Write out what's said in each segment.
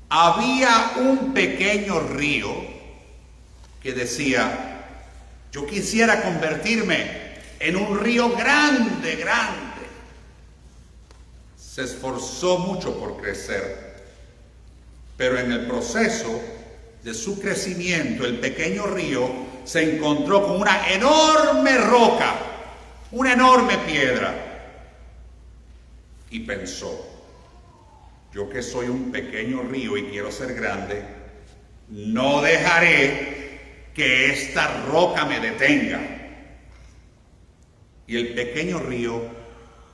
había un pequeño río que decía: yo quisiera convertirme en un río grande, grande. Se esforzó mucho por crecer, pero en el proceso de su crecimiento, el pequeño río se encontró con una enorme roca, una enorme piedra, y pensó: yo que soy un pequeño río y quiero ser grande, no dejaré que esta roca me detenga. Y el pequeño río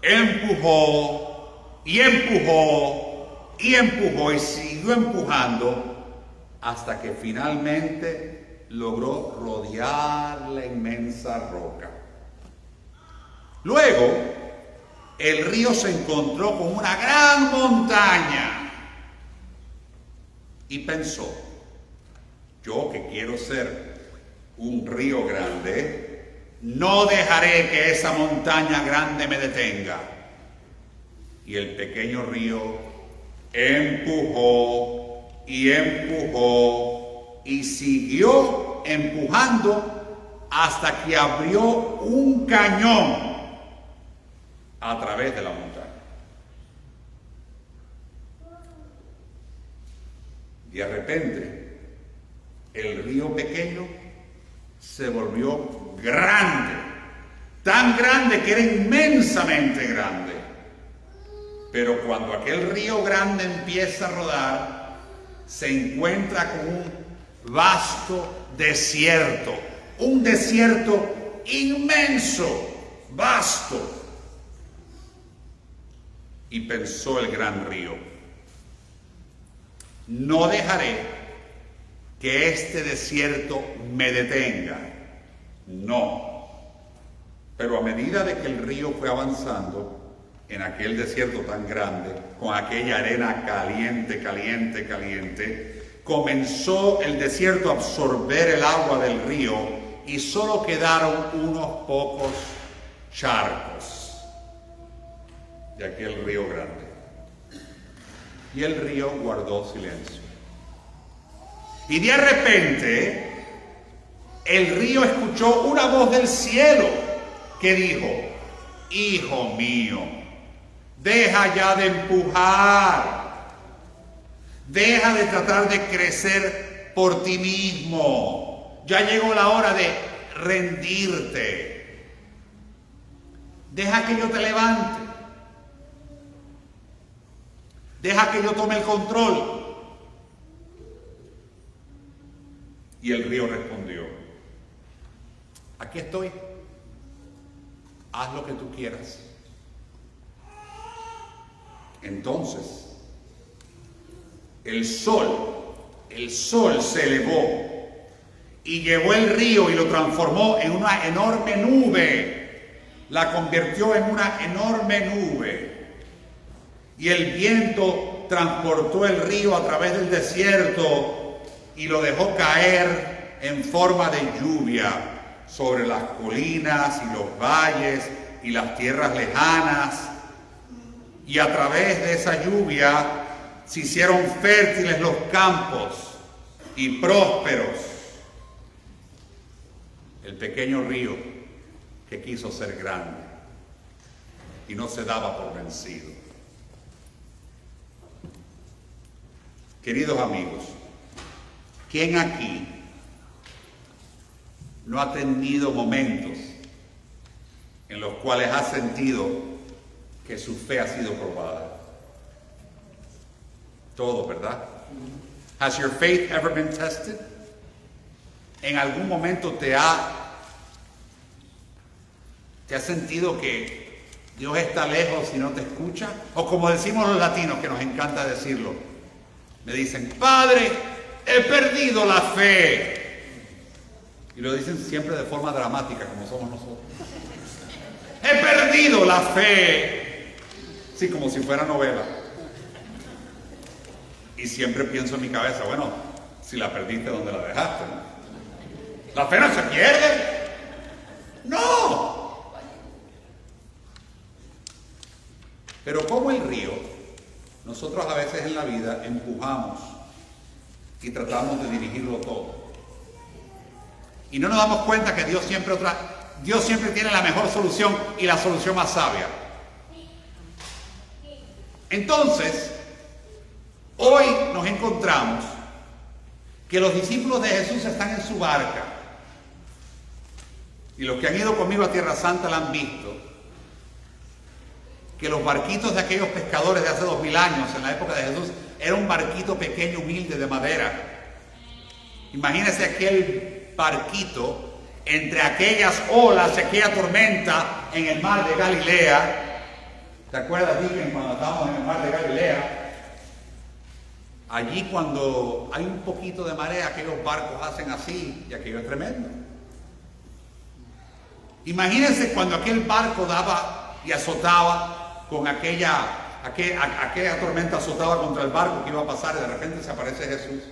empujó y empujó y empujó y siguió empujando hasta que finalmente logró rodear la inmensa roca. Luego, el río se encontró con una gran montaña y pensó: yo que quiero ser un río grande, no dejaré que esa montaña grande me detenga. Y el pequeño río empujó y empujó y siguió empujando hasta que abrió un cañón a través de la montaña. Y de repente, el río pequeño se volvió grande, tan grande que era inmensamente grande. Pero cuando aquel río grande empieza a rodar, se encuentra con un vasto desierto, un desierto inmenso, vasto. Y pensó el gran río: no dejaré que este desierto me detenga. No. Pero a medida de que el río fue avanzando en aquel desierto tan grande, con aquella arena caliente, caliente, caliente, comenzó el desierto a absorber el agua del río y solo quedaron unos pocos charcos de aquel río grande. Y el río guardó silencio. Y de repente, el río escuchó una voz del cielo que dijo: hijo mío, deja ya de empujar, deja de tratar de crecer por ti mismo, ya llegó la hora de rendirte, deja que yo te levante, deja que yo tome el control. Y el río respondió: aquí estoy, haz lo que tú quieras. Entonces, el sol se elevó y llevó el río y lo transformó en una enorme nube, la convirtió en una enorme nube. Y el viento transportó el río a través del desierto y lo dejó caer en forma de lluvia sobre las colinas y los valles y las tierras lejanas. Y a través de esa lluvia se hicieron fértiles los campos y prósperos. El pequeño río que quiso ser grande y no se daba por vencido. Queridos amigos, ¿quién aquí no ha tenido momentos en los cuales ha sentido que su fe ha sido probada? Todo, ¿verdad? Has your faith ever been tested? ¿En algún momento te has sentido que Dios está lejos y no te escucha? O como decimos los latinos, que nos encanta decirlo, me dicen: Padre, he perdido la fe. Y lo dicen siempre de forma dramática, como somos nosotros. He perdido la fe. Sí, como si fuera novela. Y siempre pienso en mi cabeza: bueno, si la perdiste, ¿dónde la dejaste? ¿La fe no se pierde? ¡No! Pero como el río, nosotros a veces en la vida empujamos y tratamos de dirigirlo todo. Y no nos damos cuenta que Dios siempre tiene la mejor solución y la solución más sabia. Entonces, hoy nos encontramos que los discípulos de Jesús están en su barca. Y los que han ido conmigo a Tierra Santa la han visto. Que los barquitos de aquellos pescadores de hace 2000 años, en la época de Jesús, era un barquito pequeño, humilde, de madera. Imagínense aquel barquito entre aquellas olas, aquella tormenta en el mar de Galilea. ¿Te acuerdas, Dicken, cuando estábamos en el mar de Galilea? Allí cuando hay un poquito de marea, aquellos barcos hacen así y aquello es tremendo. Imagínense cuando aquel barco daba y azotaba con aquella tormenta, azotaba contra el barco que iba a pasar y de repente se aparece Jesús.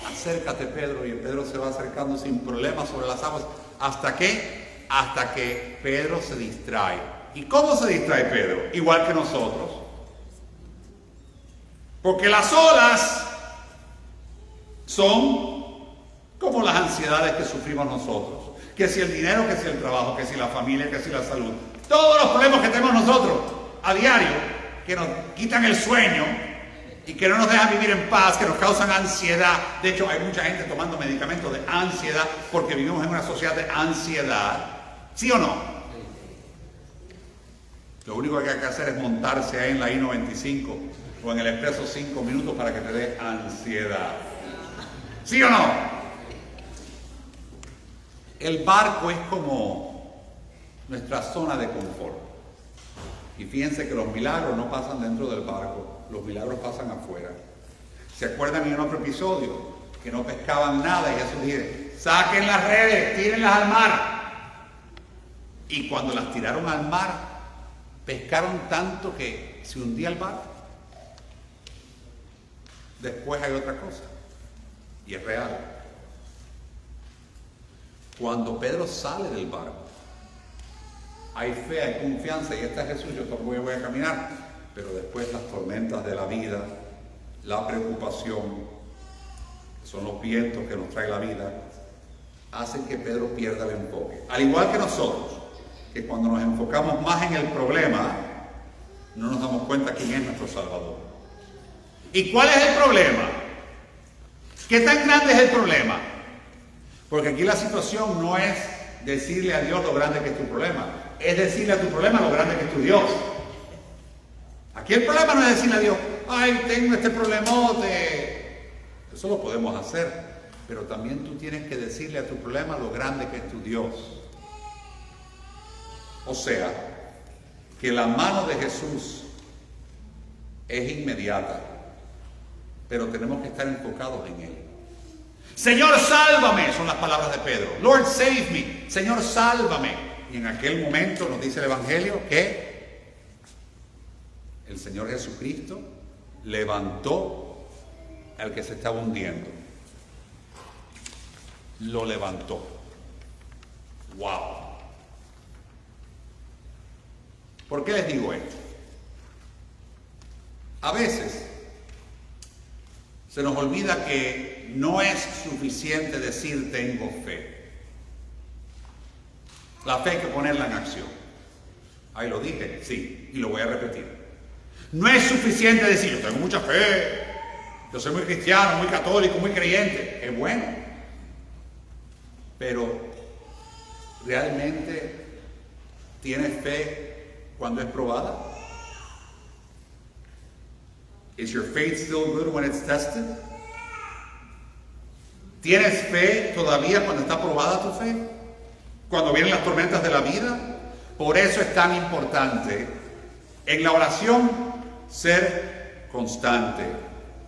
Acércate, Pedro, y Pedro se va acercando sin problemas sobre las aguas. ¿Hasta qué? Hasta que Pedro se distrae. ¿Y cómo se distrae Pedro? Igual que nosotros. Porque las olas son como las ansiedades que sufrimos nosotros. Que si el dinero, que si el trabajo, que si la familia, que si la salud. Todos los problemas que tenemos nosotros a diario, que nos quitan el sueño y que no nos dejan vivir en paz, que nos causan ansiedad. De hecho, hay mucha gente tomando medicamentos de ansiedad porque vivimos en una sociedad de ansiedad. ¿Sí o no? Lo único que hay que hacer es montarse ahí en la I-95 o en el Expreso 5 minutos para que te dé ansiedad. ¿Sí o no? El barco es como nuestra zona de confort. Y fíjense que los milagros no pasan dentro del barco, los milagros pasan afuera. ¿Se acuerdan en otro episodio que no pescaban nada y Jesús dice, saquen las redes, tírenlas al mar? Y cuando las tiraron al mar, pescaron tanto que se hundía el barco. Después hay otra cosa, y es real. Cuando Pedro sale del barco, hay fe, hay confianza, y este es Jesús, yo también voy a caminar, pero después las tormentas de la vida, la preocupación, que son los vientos que nos trae la vida, hacen que Pedro pierda el enfoque. Al igual que nosotros, que cuando nos enfocamos más en el problema, no nos damos cuenta quién es nuestro Salvador. ¿Y cuál es el problema? ¿Qué tan grande es el problema? Porque aquí la situación no es decirle a Dios lo grande que es tu problema, es decirle a tu problema lo grande que es tu Dios. Aquí el problema no es decirle a Dios, ay, tengo este problemote. Eso lo podemos hacer, pero también tú tienes que decirle a tu problema lo grande que es tu Dios. O sea, que la mano de Jesús es inmediata, pero tenemos que estar enfocados en Él. Señor, sálvame, son las palabras de Pedro. Lord, save me. Señor, sálvame. Y en aquel momento nos dice el Evangelio que el Señor Jesucristo levantó al que se estaba hundiendo. Lo levantó. ¡Wow! ¿Por qué les digo esto? A veces se nos olvida que no es suficiente decir tengo fe. La fe hay que ponerla en acción. Ahí lo dije, sí, y lo voy a repetir. No es suficiente decir yo tengo mucha fe, yo soy muy cristiano, muy católico, muy creyente. Es bueno. Pero ¿realmente tienes fe cuando es probada? Is your faith still good when it's tested? ¿Tienes fe todavía cuando está probada tu fe? Cuando vienen las tormentas de la vida. Por eso es tan importante en la oración ser constante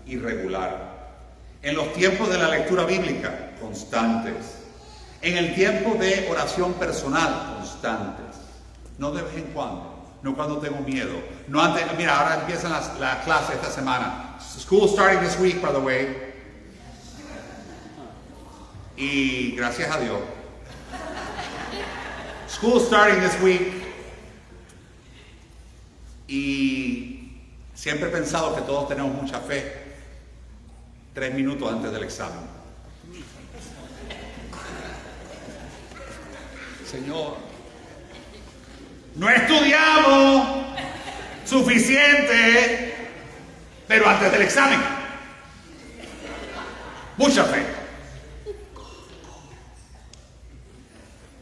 y regular. En los tiempos de la lectura bíblica, constantes. En el tiempo de oración personal, constantes. No de vez en cuando. No cuando tengo miedo. No antes. Mira, ahora empiezan las clases esta semana. School starting this week, by the way. Y gracias a Dios. School starting this week. Y Siempre he pensado que todos tenemos mucha fe 3 minutos antes del examen. Señor, no estudiamos suficiente, pero antes del examen, mucha fe.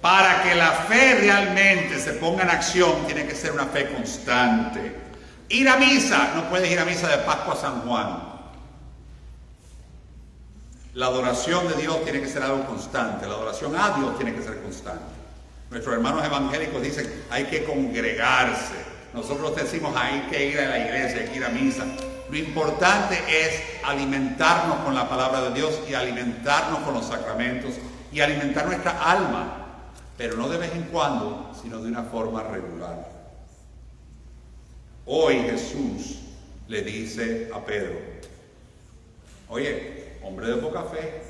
Para que la fe realmente se ponga en acción, tiene que ser una fe constante. Ir a misa, no puedes ir a misa de Pascua a San Juan. La adoración de Dios tiene que ser algo constante. La adoración a Dios tiene que ser constante. Nuestros hermanos evangélicos dicen, hay que congregarse. Nosotros decimos, hay que ir a la iglesia, hay que ir a misa. Lo importante es alimentarnos con la palabra de Dios y alimentarnos con los sacramentos y alimentar nuestra alma, pero no de vez en cuando, sino de una forma regular. Hoy Jesús le dice a Pedro, oye, hombre de poca fe,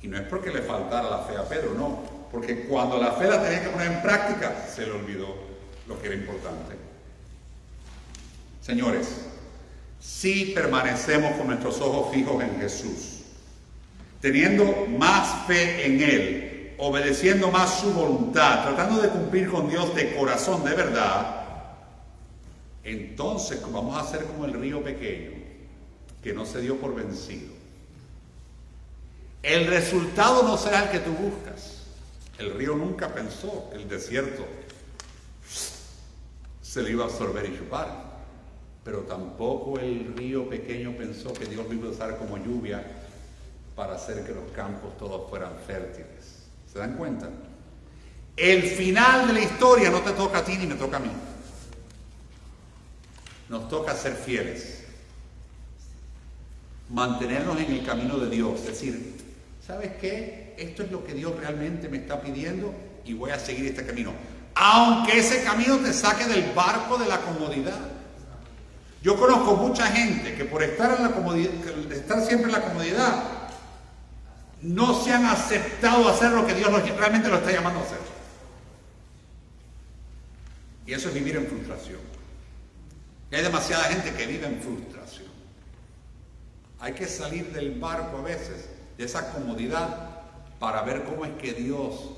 y no es porque le faltara la fe a Pedro, no, porque cuando la fe la tenía que poner en práctica, se le olvidó lo que era importante. Señores, si permanecemos con nuestros ojos fijos en Jesús, teniendo más fe en Él, obedeciendo más su voluntad, tratando de cumplir con Dios de corazón, de verdad, entonces vamos a ser como el río pequeño, que no se dio por vencido. El resultado no será el que tú buscas. El río nunca pensó que el desierto se le iba a absorber y chupar. Pero tampoco el río pequeño pensó que Dios lo iba a usar como lluvia para hacer que los campos todos fueran fértiles. ¿Se dan cuenta? El final de la historia no te toca a ti ni me toca a mí. Nos toca ser fieles. Mantenernos en el camino de Dios. Es decir, ¿sabes qué? Esto es lo que Dios realmente me está pidiendo y voy a seguir este camino. Aunque ese camino te saque del barco de la comodidad. Yo conozco mucha gente que por estar en la comodidad, estar siempre en la comodidad, no se han aceptado hacer lo que Dios realmente lo está llamando a hacer. Y eso es vivir en frustración. Y hay demasiada gente que vive en frustración. Hay que salir del barco a veces, de esa comodidad, para ver cómo es que Dios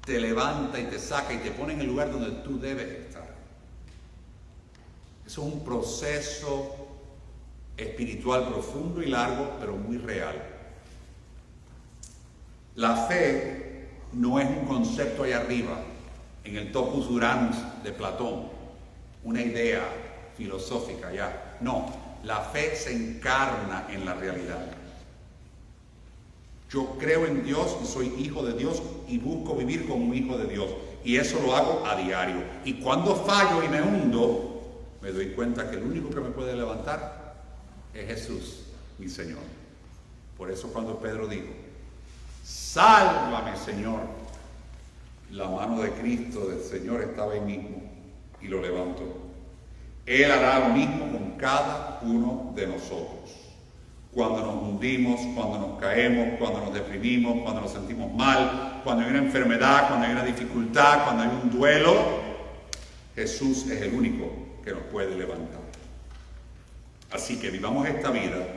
te levanta y te saca y te pone en el lugar donde tú debes estar. Eso es un proceso espiritual profundo y largo, pero muy real. La fe no es un concepto allá arriba, en el topos uranus de Platón, una idea filosófica ya. No, la fe se encarna en la realidad. Yo creo en Dios y soy hijo de Dios y busco vivir como un hijo de Dios. Y eso lo hago a diario. Y cuando fallo y me hundo, me doy cuenta que el único que me puede levantar es Jesús, mi Señor. Por eso cuando Pedro dijo, sálvame, Señor, la mano de Cristo, del Señor, estaba ahí mismo y lo levantó. Él hará lo mismo con cada uno de nosotros. Cuando nos hundimos, cuando nos caemos, cuando nos deprimimos, cuando nos sentimos mal, cuando hay una enfermedad, cuando hay una dificultad, cuando hay un duelo, Jesús es el único que nos puede levantar. Así que vivamos esta vida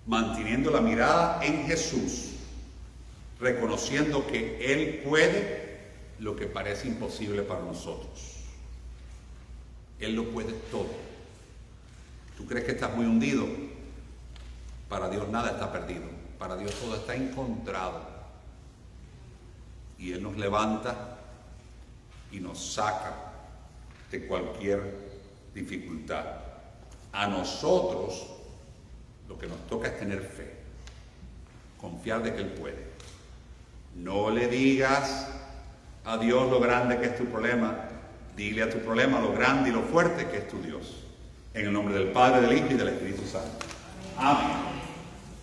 manteniendo la mirada en Jesús, reconociendo que Él puede lo que parece imposible para nosotros. Él lo puede todo. ¿Tú crees que estás muy hundido? Para Dios nada está perdido. Para Dios todo está encontrado. Y Él nos levanta y nos saca de cualquier dificultad. A nosotros lo que nos toca es tener fe, confiar de que Él puede. No le digas a Dios lo grande que es tu problema, dile a tu problema lo grande y lo fuerte que es tu Dios. En el nombre del Padre, del Hijo y del Espíritu Santo. Amén.